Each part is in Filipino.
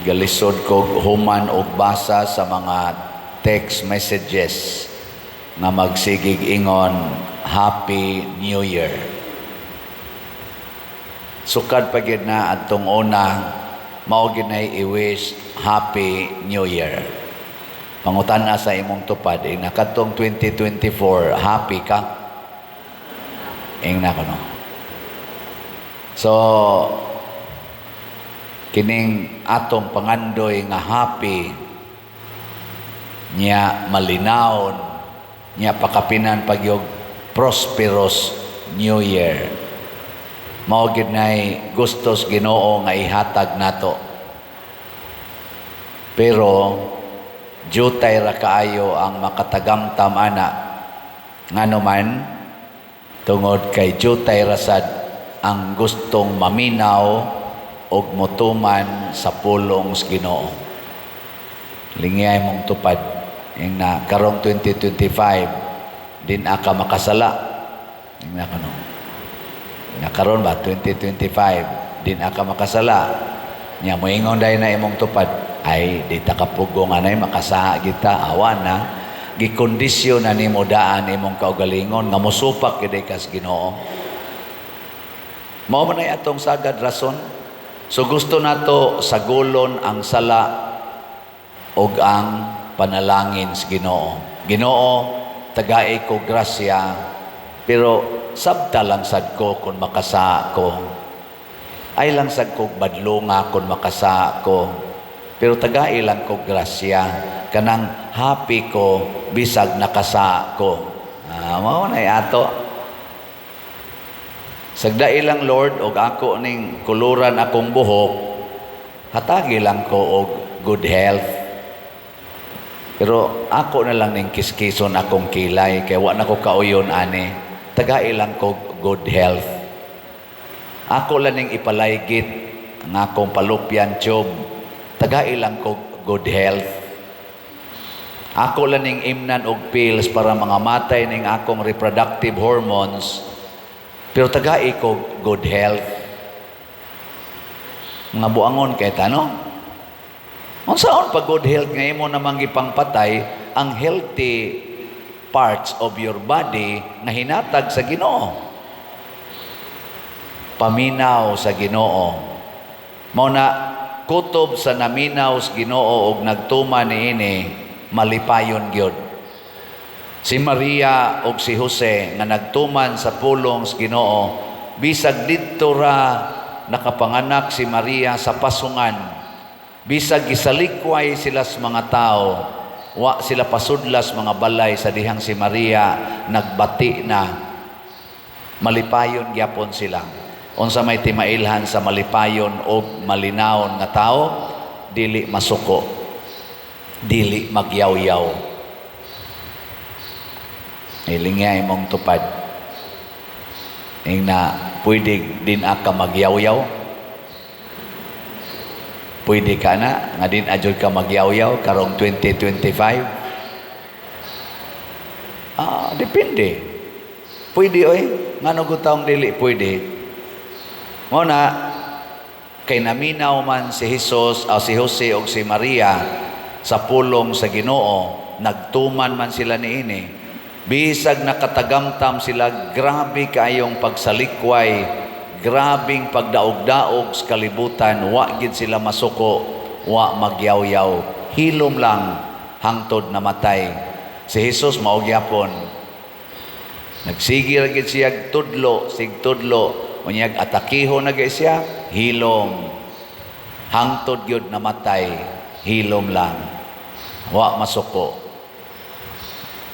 galisod ko human og basa sa mga text messages nga magsigig ingon Happy New Year. Sukad pa gid na atong una mao gid na i-wish Happy New Year. Pangutana sa imong tupad nakadtong 2024 happy ka? Na kono. So kining atong pangandoy nga happy niya malinawon niya pakapinan pagyog prosperous New Year. Mao gid nay gustos Ginoo nga ihatag nato. Pero jutay ra kaayo ang makatagamtam ana nganuman tungod kay jutay rasad ang gustong maminaw og motuman sa pulong sa Ginoo. Lingay mong tupad ing na karong 2025 din aka makasala. Ing na kano. Na karon ba 2025 din aka makasala. Nya moingon dai na imong tupad ay di ta kapugong anay makasaha kita awan na gikondisyon na nimo daan imong kaugalingon nga mosupak gid ka sa Ginoo. Mao man ay atong sagad rason. So gusto nato sagolon ang sala og ang panalangin sa Ginoo. Ginoo, tagai ko grasya, pero sabta lang sad ko kung makasa ko. Ay lang sad ko badlunga kung makasa ko. Pero tagai lang ko grasya, kanang happy ko bisag nakasa ko. Mao na ato. Sagdai lang Lord og ako ning kuluran akong buhok, hatagi lang ko og good health. Pero ako na lang ning kiskison akong kilay kay wa na ko kauyon ani. Tagai lang ko good health. Ako lang ning ipalaygit ang akong palupyan tube. Tagai lang ko good health. Ako lang ning imnan og pills para mga matay ning akong reproductive hormones. Pero tagai ko good health. Mga buangon kay tanong. Unsaon pa good health nga imo namang gipangpatay ang healthy parts of your body na hinatag sa Ginoo. Paminaw sa Ginoo. Mao na kutob sa naminaw sa Ginoo og nagtuman niini malipayon gyud. Si Maria ug si Jose nga nagtuman sa pulong sa Ginoo bisag didto ra nakapanganak si Maria sa pasungan. Bisag gisalikway sila sa mga tao, wa sila pasudlas mga balay sa dihang si Maria nagbati na. Malipayon gyapon sila. Unsa may timailhan sa malipayon og malinawon nga tao, dili masuko, dili magyaw-yaw. Ilingay mong tupad. Ing na pwede din aka magyaw-yaw. Pwede ka na, nga din adjud ka magyaw-yaw karong 2025? Depende. Pwede oy, ngano gutawng dili pwede. Muna, kay naminaw man si Jesus o si Jose o si Maria sa pulong sa Ginoo, nagtuman man sila niini. Bisag nakatagamtam sila, grabe kayong pagsalikway, grabing pagdaog-daog sa kalibutan, wa gid sila masuko, wa magyaw-yaw, hilom lang hangtod namatay. Si Jesus mao gyapon. Nagsige ra gid siya tudlo, sigtudlo, unyag atakiho na gid siya, hilom. Hangtod gyud namatay, hilom lang. Wa masuko.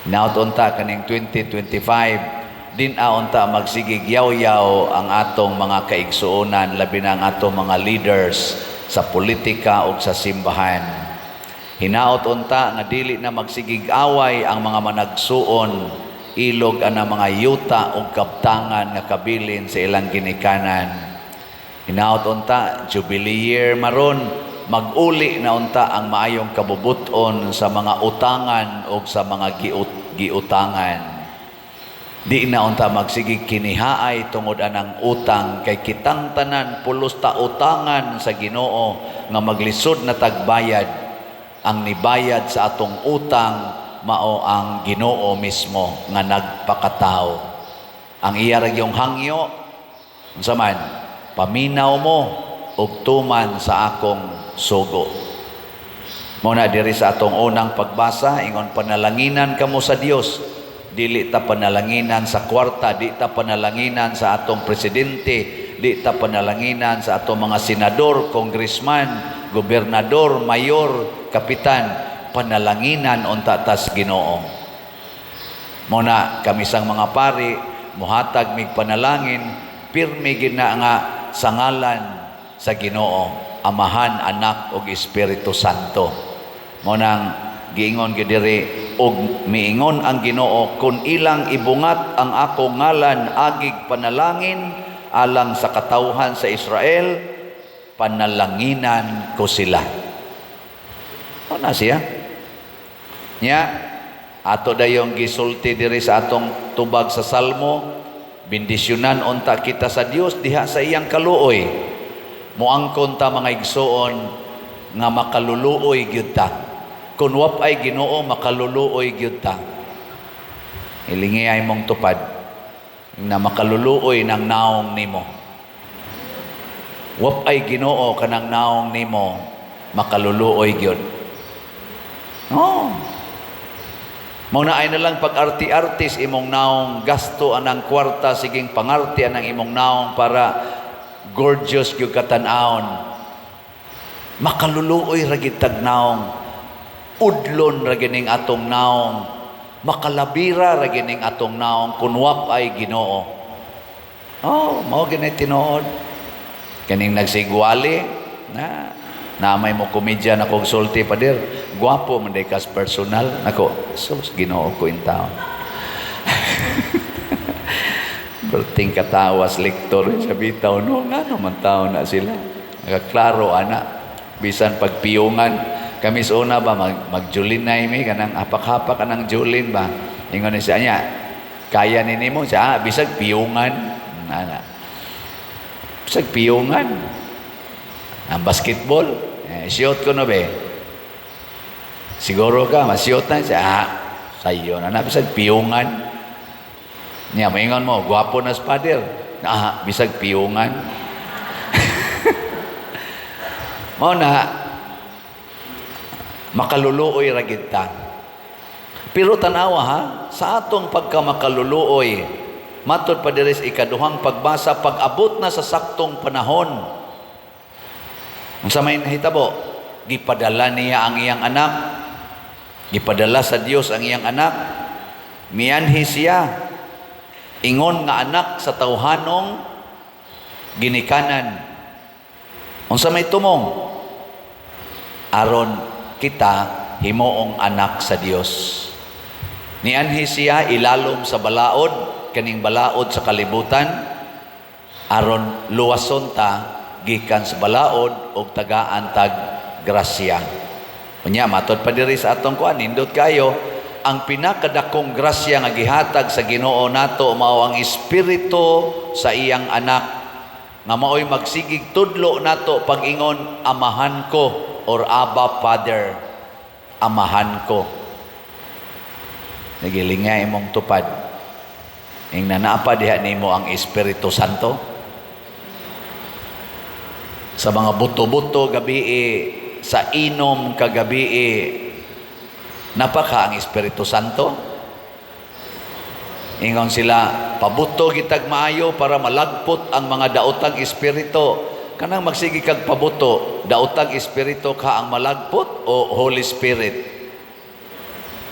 Nautunta kaning 2025 din aunta magsigig yaw-yaw ang atong mga kaigsuonan, labi na ang atong mga leaders sa politika o sa simbahan. Hinaot unta nga dili na magsigig away ang mga managsuon, ilog ana mga yuta o kaptangan nga kabilin sa ilang ginikanan. Hinaot unta, Jubilee year maron, mag-uli na unta ang maayong kabubuton sa mga utangan o sa mga giutangan. Di na unta magsigig kinihaay tungod anang utang kay kitang tanan pulos ta utangan sa Ginoo nga maglisod na tagbayad. Ang nibayad sa atong utang mao ang Ginoo mismo nga nagpakatao. Ang iya ra gyung hangyo unsa man paminaw mo ug tuman sa akong sugo. Muna diri sa atong unang pagbasa ingon panalanginan kamo sa Dios. Dili ta panalanginan sa kwarta, di ta panalanginan sa atong presidente, di ta panalanginan sa atong mga senador, congressman, gobernador, mayor, kapitan. Panalanginan unta tas Ginoo. Muna kami sang mga pari muhatag mig panalangin pirmi gid na nga sa ngalan sa Ginoo, Amahan, Anak ug Espiritu Santo. Munang giingon gid diri og miingon ang Ginoo kun ilang ibungat ang akong ngalan agig panalangin alang sa katawhan sa Israel, panalanginan ko sila. Ano siya? Nya ato dayong gisulti diri sa atong tubag sa Salmo, bendisyonan unta kita sa Dios diha sa iyang kaluoy. Muangkon ta mga igsoon nga makaluluoy gyud ta. Kung wap ay Ginoo makaluluoy gyud ta. Ilingi ay mong tupad na makaluluoy ng naong nimo. Wap ay Ginoo kanang naong nimo makaluluoy gyud. Oh. Muna ay na lang pag-arti-artis imong naong gasto anang kwarta siging pangarti anang imong naong para gorgeous gyud katan-awon. Makaluluoy ra gid tag naong. Udlon ra gining atong naong, makalabira ra gining atong naong kunwap ay Ginoo. Oh, mao gini tinuod. Kaning nagsigwali na may mo komedya na kong sulti pa dir. Gwapo man day kas personal nako. Sus Ginoo ko in taon. Berting katawas lektor sa bitaw no ngano man taon na sila. Nakaklaro ana bisan pagpiyungan. Kami sa una ba, mag-julin na imi, kanang apak-hapak ka ng julin ba? Ingon na siya niya, kaya nini mo siya, bisag piyungan. Bisag piyungan. Ang basketball, siyot ko no be. Siguro ka, masiyot na siya, sayo na bisag piyungan. Niya, maingon mo, gwapo na spader. Bisag piyungan. Mao na, makaluluoy ra gid ta. Pero tanawa ha, sa atong pagkamakaluluoy, matud pa diri sa ikaduhang pagbasa, pag-abot na sa saktong panahon. Unsa may nahitabo? Gipadala niya ang iyang anak. Gipadala sa Dios ang iyang anak. Mianhi siya. Ingon nga anak sa tawhanong ginikanan. Unsa may tumong? Aron kita himuong anak sa Dios. Nianhi siya ilalom sa balaod, kaning balaod sa kalibutan, aron luwason ta gikan sa balaod og tagaan tag grasya. Unya matod pa diri sa atong kuan nindot kayo, ang pinakadakong grasya nga gihatag sa Ginoo nato mao ang espiritu sa iyang anak nga maoy magsigig tudlo nato pag-ingon amahan ko or Abba Father, amahan ko. Nagilingay imong tupad. Ing nanapa diha nimo ang Espiritu Santo. Sa mga buto-buto gabi sa inom kagabi napaka ang Espiritu Santo. Ingon sila, pabuto gitag maayo para malagpot ang mga daotang espiritu. Kanang magsigi kag pabuto, daotang espiritu ka ang malagpot o Holy Spirit?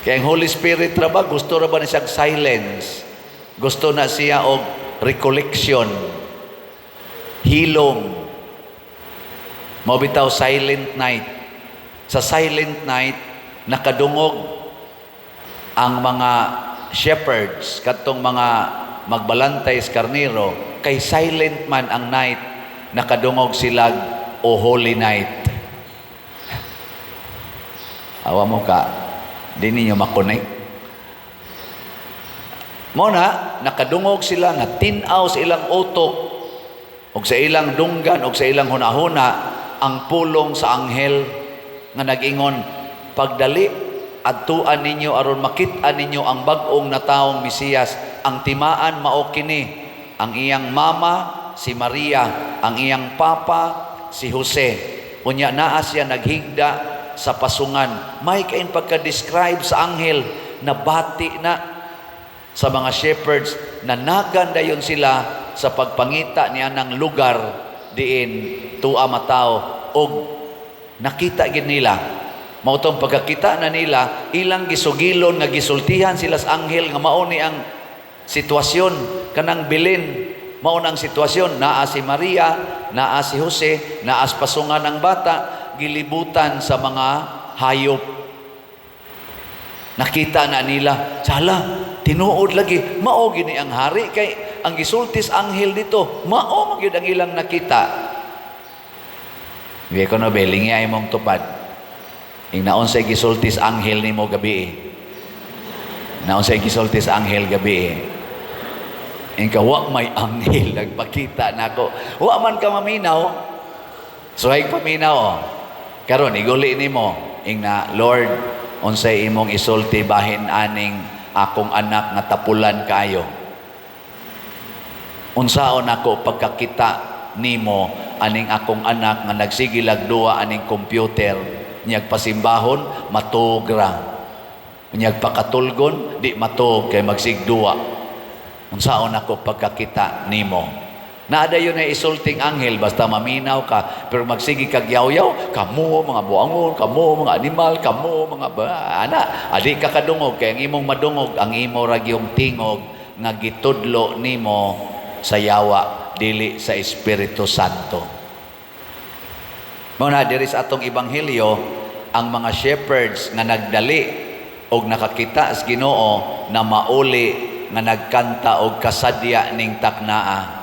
Kaya ang Holy Spirit ra ba, gusto ra ba na siyang silence? Gusto na siya og recollection, hilom. Mabitaw silent night. Sa silent night, nakadungog ang mga shepherds, katong mga magbalantay sa karniro, kay silent man ang night, nakadungog sila o holy night. Awa mo ka, di ninyo makonek. Mo na nakadungog sila nga tin-aw sa ilang utok og sa ilang dunggan og sa ilang hunahuna ang pulong sa anghel nga nag-ingon, pagdali adtuan ninyo aron makit-an ninyo ang bag-ong nataong Mesiyas, ang timaan mao kini, ang iyang mama si Maria, ang iyang papa si Jose. Unya naa siya naghigda sa pasungan. May kain pagka-describe sa anghel na bati na sa mga shepherds na naganda yon sila sa pagpangita niya ng lugar diin tua matao og nakita gid nila. Mao tong pagkakita na nila, ilang gisugilon nga gisultihan sila sa anghel nga mao ni ang sitwasyon kanang bilin. Mao nang sitwasyon, naa si Maria, naa si Jose, naa sa pasungan ng bata, gilibutan sa mga hayop. Nakita na nila, sala, tinuod lagi, mao gini ang hari kay ang gisultis anghel dito, mao magyud ang ilang nakita. Di ko no belingi ay mong tupad. Ing naon say gisultis anghel nimo gabi. Naon say gisultis anghel gabi. Ing wa may anghel nagpakita nako. Wa man ka maminaw. So ay paminaw oh. Karon iguli nimo ing na Lord unsay imong isulti bahin aning akong anak nga tapulan kayo. Unsaon ako pagkakita nimo aning akong anak nga nagsigilag duwa aning computer, nyag pasimbahon matugra, nyag pakatulgon di matug kay magsigduwa. Unsaon ako pagkakita nimo? Naada yun ay isulting anghel basta maminaw ka, pero magsigi kag yaw-yaw, kamo mga buangon, kamo mga animal, kamo mga ana, adi ka kadungog kay ang imong madungog ang imo ra gyung tingog nga gitudlo nimo sa yawa dili sa Espiritu Santo. Muna diri sa atong ebanghelyo ang mga shepherds nga nagdali og nakakita sa Ginoo na mauli nga nagkanta og kasadya ning taknaa.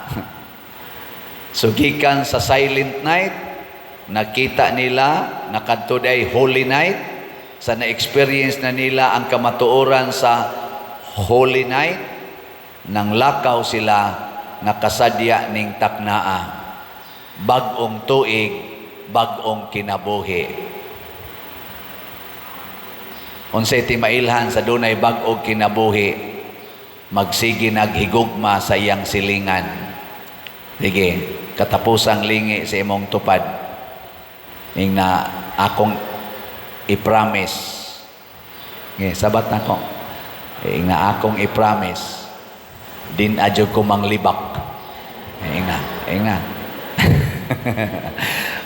So gikan sa silent night, nakita nila nakadto day holy night, sa na-experience na nila ang kamatuoran sa holy night, nang lakaw sila nakasadya ning taknaa. Bag-ong tuig, bag-ong kinabuhi. Unsay ti mailhan sa dunay bag-ong kinabuhi, magsigi naghigugma sa iyang silingan. Sige, katapusang lingi sa imong tupad. Ing na akong i-promise. Okay, sabat na ko. Ing na akong i-promise. Din adyo ko manglibak. Ing na.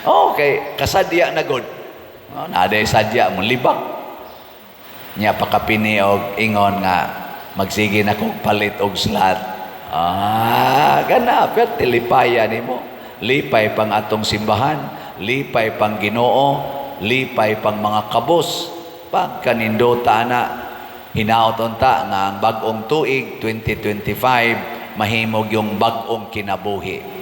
Okay, kasadya na good. Naaday sadya mong libak. Nya pakapini og ingon nga magsige na kong palit og slat. Gana, pero tilipaya nimo. Lipay pang atong simbahan, lipay pang Ginoo, lipay pang mga kabos. Pagkanindota na, hinaot unta nga ang bag-ong tuig 2025, mahimog yung bag-ong kinabuhi.